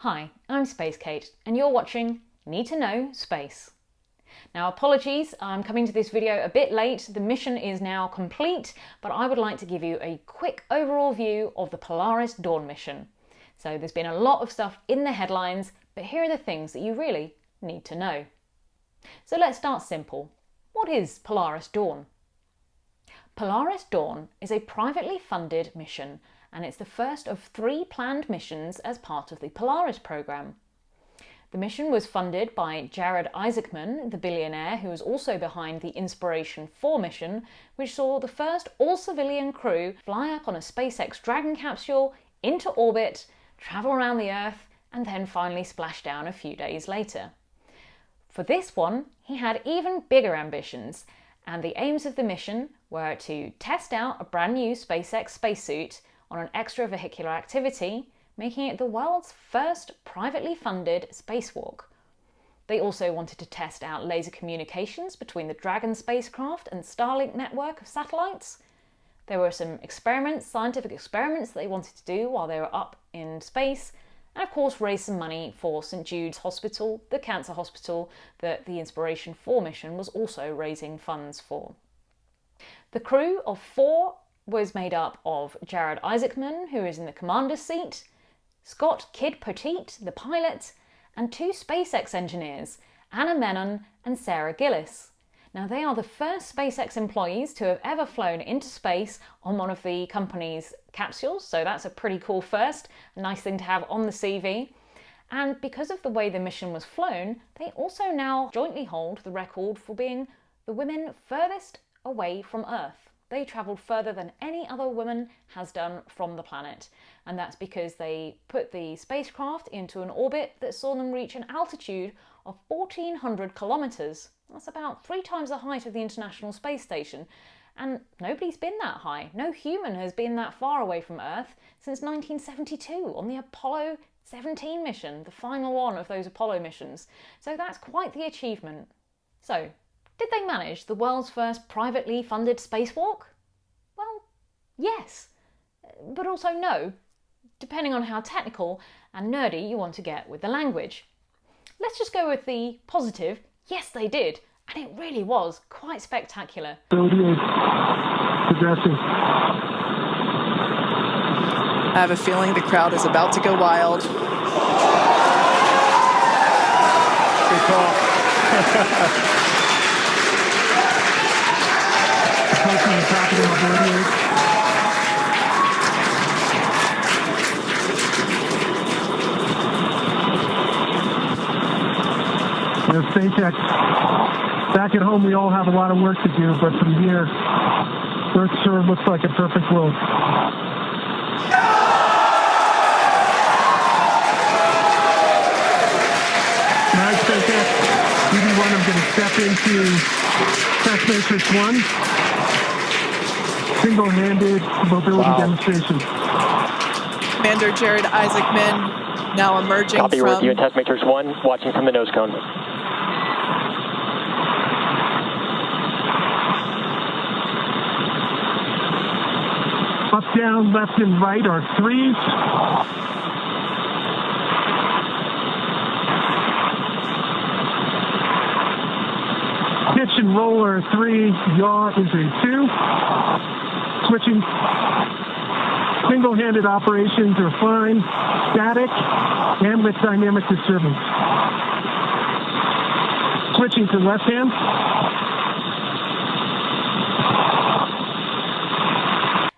Hi, I'm Space Kate and you're watching Need to Know Space. Now apologies, I'm coming to this video a bit late. The mission is now complete, but I would like to give you a quick overall view of the Polaris Dawn mission. So there's been a lot of stuff in the headlines, but here are the things that you really need to know. So let's start simple. What is Polaris Dawn? Polaris Dawn is a privately funded mission, and it's the first of 3 planned missions as part of the Polaris program. The mission was funded by Jared Isaacman, the billionaire who was also behind the Inspiration 4 mission, which saw the first all-civilian crew fly up on a SpaceX Dragon capsule into orbit, travel around the Earth, and then finally splash down a few days later. For this one, he had even bigger ambitions, and the aims of the mission were to test out a brand new SpaceX spacesuit on an extravehicular activity, making it the world's first privately funded spacewalk. They also wanted to test out laser communications between the Dragon spacecraft and Starlink network of satellites. There were some scientific experiments that they wanted to do while they were up in space, and of course raise some money for St Jude's Hospital, the cancer hospital that the Inspiration 4 mission was also raising funds for. The crew of 4 was made up of Jared Isaacman, who is in the commander's seat, Scott Kidd Poteet, the pilot, and 2 SpaceX engineers, Anna Menon and Sarah Gillis. Now they are the first SpaceX employees to have ever flown into space on one of the company's capsules, so that's a pretty cool first, a nice thing to have on the CV. And because of the way the mission was flown, they also now jointly hold the record for being the women furthest away from Earth. They travelled further than any other woman has done from the planet, and that's because they put the spacecraft into an orbit that saw them reach an altitude of 1,400 kilometres. That's about 3 times the height of the International Space Station, and nobody's been that high. No human has been that far away from Earth since 1972 on the Apollo 17 mission, the final one of those Apollo missions. So that's quite the achievement. So, did they manage the world's first privately funded spacewalk? Well, yes, but also no, depending on how technical and nerdy you want to get with the language. Let's just go with the positive. Yes, they did, and it really was quite spectacular. Progressing. I have a feeling the crowd is about to go wild. Good call. Approaching the top of the mobility. SpaceX, back at home we all have a lot of work to do, but from here, Earth sure looks like a perfect world. Now SpaceX, BB1, I'm going to step into Test Matrix 1, single-handed mobility demonstration. Commander Jared Isaacman now emerging Copy, from... we're with you in Test Matrix 1, watching from the nose cone. Up, down, left, and right are 3s. Pitch and roll are 3. Yaw is a 2. Switching. Single-handed operations are fine. Static and with dynamic disturbance. Switching to left hand.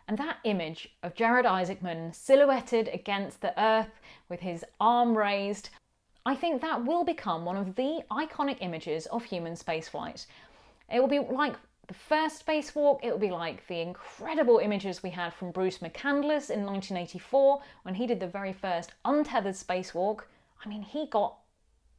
And that image of Jared Isaacman silhouetted against the Earth with his arm raised, I think that will become one of the iconic images of human spaceflight. It will be like the first spacewalk, it will be like the incredible images we had from Bruce McCandless in 1984 when he did the very first untethered spacewalk. I mean, he got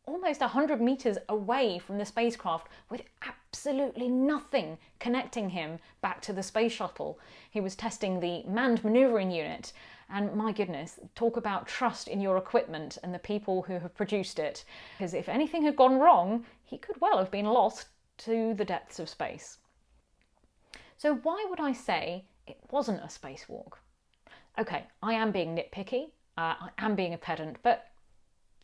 almost 100 meters away from the spacecraft with absolutely nothing connecting him back to the space shuttle. He was testing the manned maneuvering unit, and my goodness, talk about trust in your equipment and the people who have produced it. Because if anything had gone wrong, he could well have been lost to the depths of space. So why would I say it wasn't a spacewalk? Okay, I am being nitpicky, I am being a pedant, but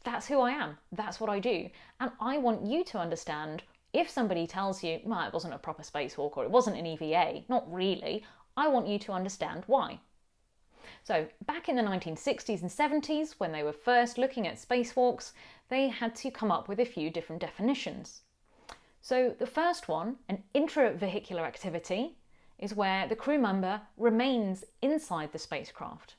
That's who I am. That's what I do. And I want you to understand, if somebody tells you, well, it wasn't a proper spacewalk or it wasn't an EVA, not really, I want you to understand why. So back in the 1960s and 70s, when they were first looking at spacewalks, they had to come up with a few different definitions. So the first one, an intravehicular activity, is where the crew member remains inside the spacecraft.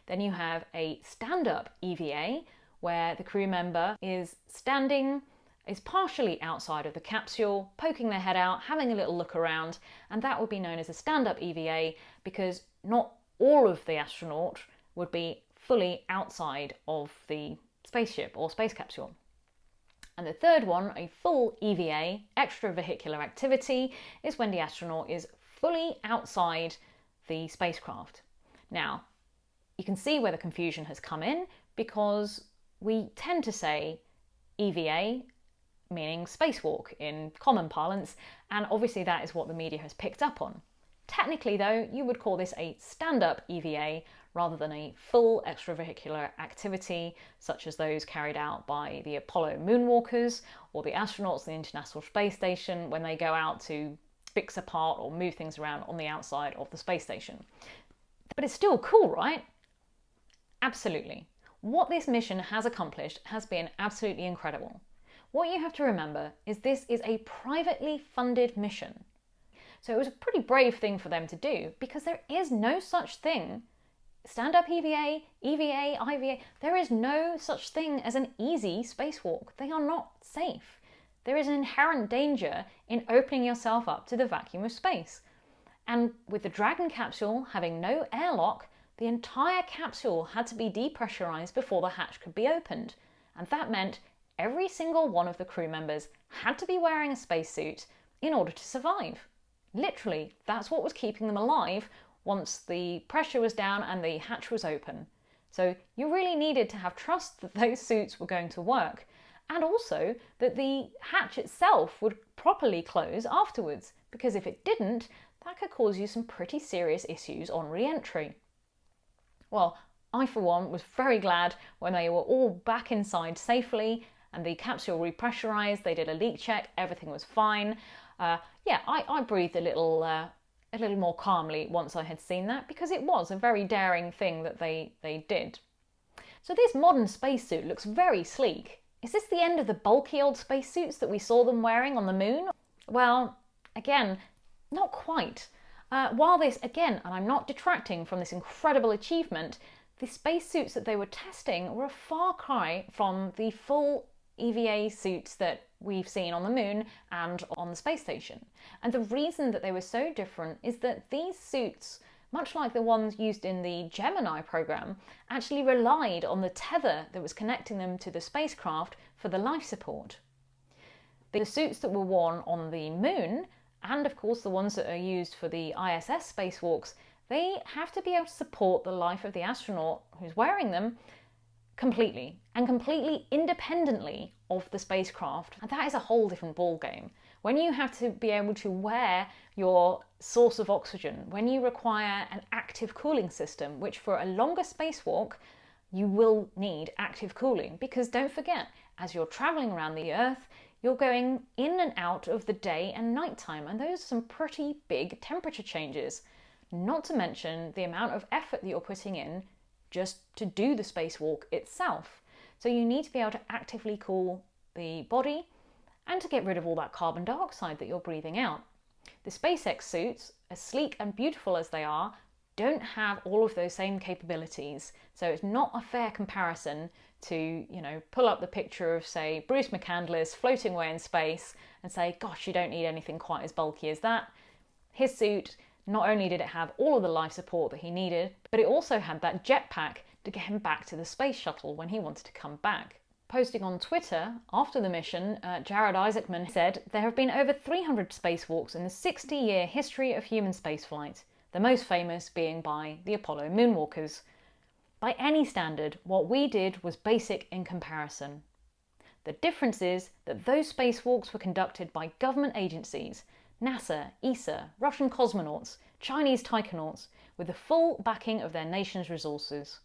Then you have a stand-up EVA, where the crew member is standing, is partially outside of the capsule, poking their head out, having a little look around, and that would be known as a stand-up EVA because not all of the astronaut would be fully outside of the spaceship or space capsule. And the third one, a full EVA, extravehicular activity, is when the astronaut is fully outside the spacecraft. Now, you can see where the confusion has come in because we tend to say EVA, meaning spacewalk in common parlance, and obviously that is what the media has picked up on. Technically though, you would call this a stand-up EVA rather than a full extravehicular activity, such as those carried out by the Apollo moonwalkers or the astronauts in the International Space Station when they go out to fix a part or move things around on the outside of the space station. But it's still cool, right? Absolutely. What this mission has accomplished has been absolutely incredible. What you have to remember is this is a privately funded mission. So it was a pretty brave thing for them to do because there is no such thing, stand-up EVA, EVA, IVA, there is no such thing as an easy spacewalk. They are not safe. There is an inherent danger in opening yourself up to the vacuum of space. And with the Dragon capsule having no airlock, the entire capsule had to be depressurized before the hatch could be opened. And that meant every single one of the crew members had to be wearing a spacesuit in order to survive. Literally, that's what was keeping them alive once the pressure was down and the hatch was open. So you really needed to have trust that those suits were going to work, and also that the hatch itself would properly close afterwards, because if it didn't, that could cause you some pretty serious issues on re-entry. Well, I for one was very glad when they were all back inside safely and the capsule repressurized, they did a leak check, everything was fine. I breathed a little more calmly once I had seen that, because it was a very daring thing that they did. So this modern spacesuit looks very sleek. Is this the end of the bulky old spacesuits that we saw them wearing on the moon? Well, again, not quite. While this, again, and I'm not detracting from this incredible achievement, the spacesuits that they were testing were a far cry from the full EVA suits that we've seen on the moon and on the space station. And the reason that they were so different is that these suits, much like the ones used in the Gemini program, actually relied on the tether that was connecting them to the spacecraft for the life support. The suits that were worn on the moon, and of course the ones that are used for the ISS spacewalks, they have to be able to support the life of the astronaut who's wearing them completely, and completely independently of the spacecraft. And that is a whole different ballgame. When you have to be able to wear your source of oxygen, when you require an active cooling system, which for a longer spacewalk, you will need active cooling, because don't forget, as you're traveling around the Earth, you're going in and out of the day and nighttime, and those are some pretty big temperature changes. Not to mention the amount of effort that you're putting in just to do the spacewalk itself. So you need to be able to actively cool the body and to get rid of all that carbon dioxide that you're breathing out. The SpaceX suits, as sleek and beautiful as they are, don't have all of those same capabilities. So it's not a fair comparison to, pull up the picture of, say, Bruce McCandless floating away in space and say, gosh, you don't need anything quite as bulky as that. His suit, not only did it have all of the life support that he needed, but it also had that jetpack to get him back to the space shuttle when he wanted to come back. Posting on Twitter after the mission, Jared Isaacman said, "There have been over 300 spacewalks in the 60-year history of human spaceflight, the most famous being by the Apollo moonwalkers. By any standard, what we did was basic in comparison. The difference is that those spacewalks were conducted by government agencies, NASA, ESA, Russian cosmonauts, Chinese taikonauts, with the full backing of their nation's resources."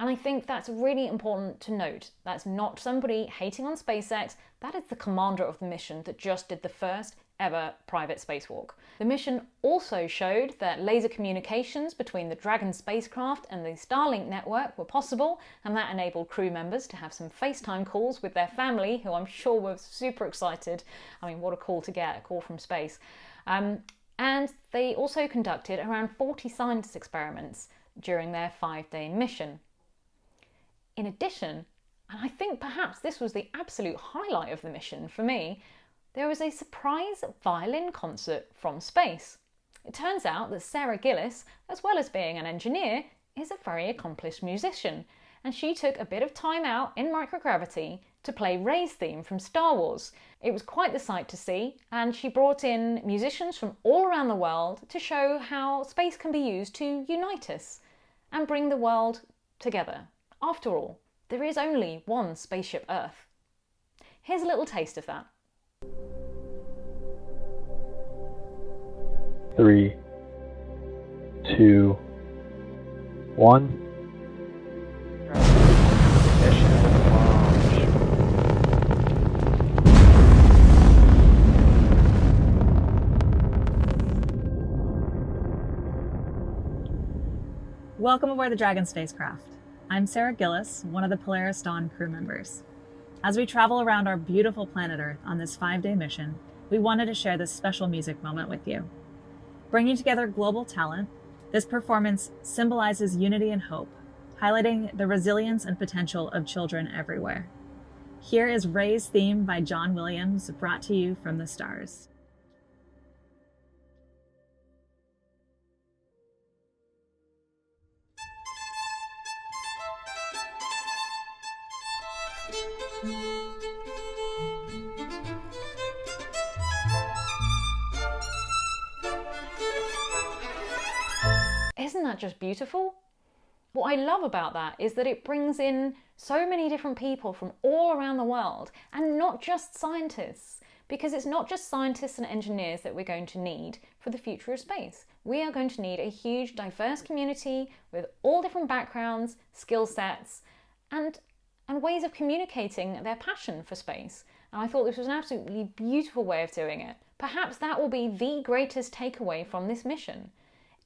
And I think that's really important to note. That's not somebody hating on SpaceX. That is the commander of the mission that just did the first ever private spacewalk. The mission also showed that laser communications between the Dragon spacecraft and the Starlink network were possible, and that enabled crew members to have some FaceTime calls with their family, who I'm sure were super excited. I mean, what a call to get, a call from space. And they also conducted around 40 science experiments during their 5-day mission. In addition, and I think perhaps this was the absolute highlight of the mission for me, there was a surprise violin concert from space. It turns out that Sarah Gillis, as well as being an engineer, is a very accomplished musician, and she took a bit of time out in microgravity to play Rey's theme from Star Wars. It was quite the sight to see, and she brought in musicians from all around the world to show how space can be used to unite us and bring the world together. After all, there is only one spaceship Earth. Here's a little taste of that. 3, 2, 1. Welcome aboard the Dragon spacecraft. I'm Sarah Gillis, one of the Polaris Dawn crew members. As we travel around our beautiful planet Earth on this 5-day mission, we wanted to share this special music moment with you. Bringing together global talent, this performance symbolizes unity and hope, highlighting the resilience and potential of children everywhere. Here is Rey's theme by John Williams, brought to you from the stars. Isn't that just beautiful? What I love about that is that it brings in so many different people from all around the world, and not just scientists, because it's not just scientists and engineers that we're going to need for the future of space. We are going to need a huge, diverse community with all different backgrounds, skill sets, and ways of communicating their passion for space. And I thought this was an absolutely beautiful way of doing it. Perhaps that will be the greatest takeaway from this mission.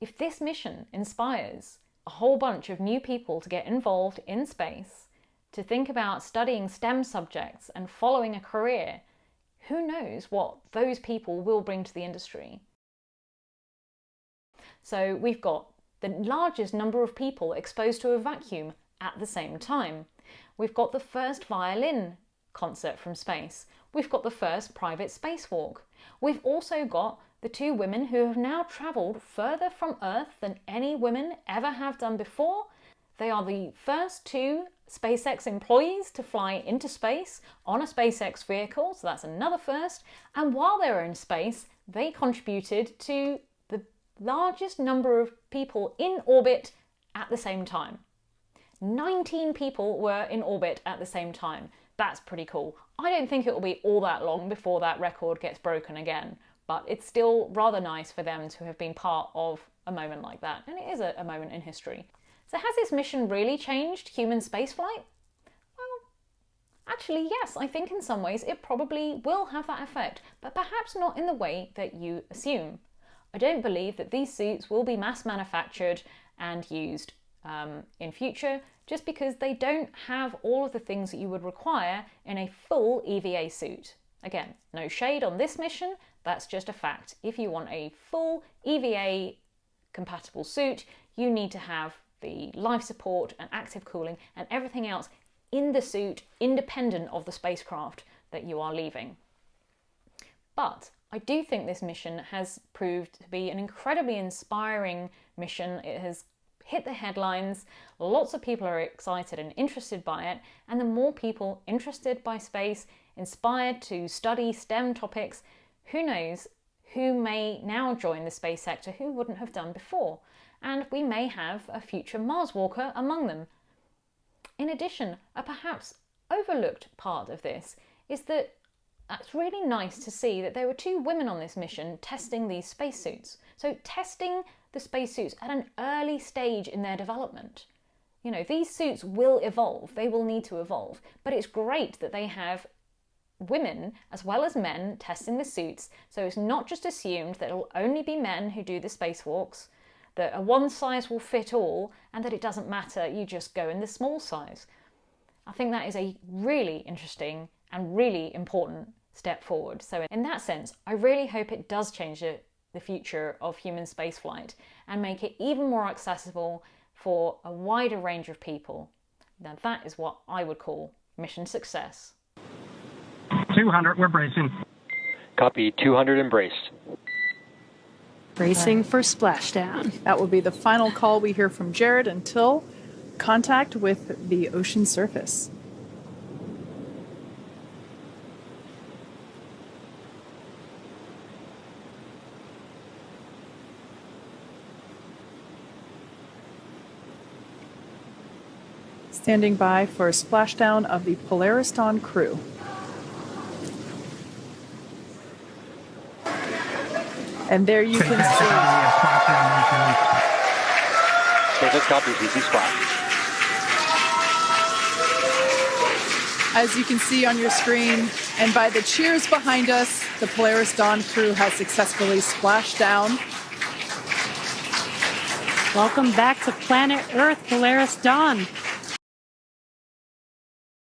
If this mission inspires a whole bunch of new people to get involved in space, to think about studying STEM subjects and following a career, who knows what those people will bring to the industry. So we've got the largest number of people exposed to a vacuum at the same time. We've got the first violin concert from space. We've got the first private spacewalk. We've also got the 2 women who have now travelled further from Earth than any women ever have done before. They are the first 2 SpaceX employees to fly into space on a SpaceX vehicle, so that's another first. And while they were in space, they contributed to the largest number of people in orbit at the same time. 19 people were in orbit at the same time. That's pretty cool. I don't think it will be all that long before that record gets broken again, but it's still rather nice for them to have been part of a moment like that. And it is a moment in history. So has this mission really changed human spaceflight? Well, actually, yes. I think in some ways it probably will have that effect, but perhaps not in the way that you assume. I don't believe that these suits will be mass manufactured and used in future, just because they don't have all of the things that you would require in a full EVA suit. Again, no shade on this mission, that's just a fact. If you want a full EVA compatible suit, you need to have the life support and active cooling and everything else in the suit, independent of the spacecraft that you are leaving. But I do think this mission has proved to be an incredibly inspiring mission. It has hit the headlines, lots of people are excited and interested by it, and the more people interested by space, inspired to study STEM topics, who knows who may now join the space sector who wouldn't have done before, and we may have a future Mars walker among them. In addition, a perhaps overlooked part of this is that it's really nice to see that there were 2 women on this mission testing these spacesuits. So testing the spacesuits at an early stage in their development. You know, these suits will evolve, they will need to evolve, but it's great that they have women as well as men testing the suits, so it's not just assumed that it'll only be men who do the spacewalks, that a one size will fit all, and that it doesn't matter, you just go in the small size. I think that is a really interesting and really important step forward. So in that sense, I really hope it does change the future of human spaceflight and make it even more accessible for a wider range of people. Now that is what I would call mission success. 200, we're bracing. Copy, 200 embraced. Bracing for splashdown. That will be the final call we hear from Jared until contact with the ocean surface. Standing by for splashdown of the Polaris Dawn crew. And there you can see. SpaceX copies, easy splash. As you can see on your screen, and by the cheers behind us, the Polaris Dawn crew has successfully splashed down. Welcome back to planet Earth, Polaris Dawn.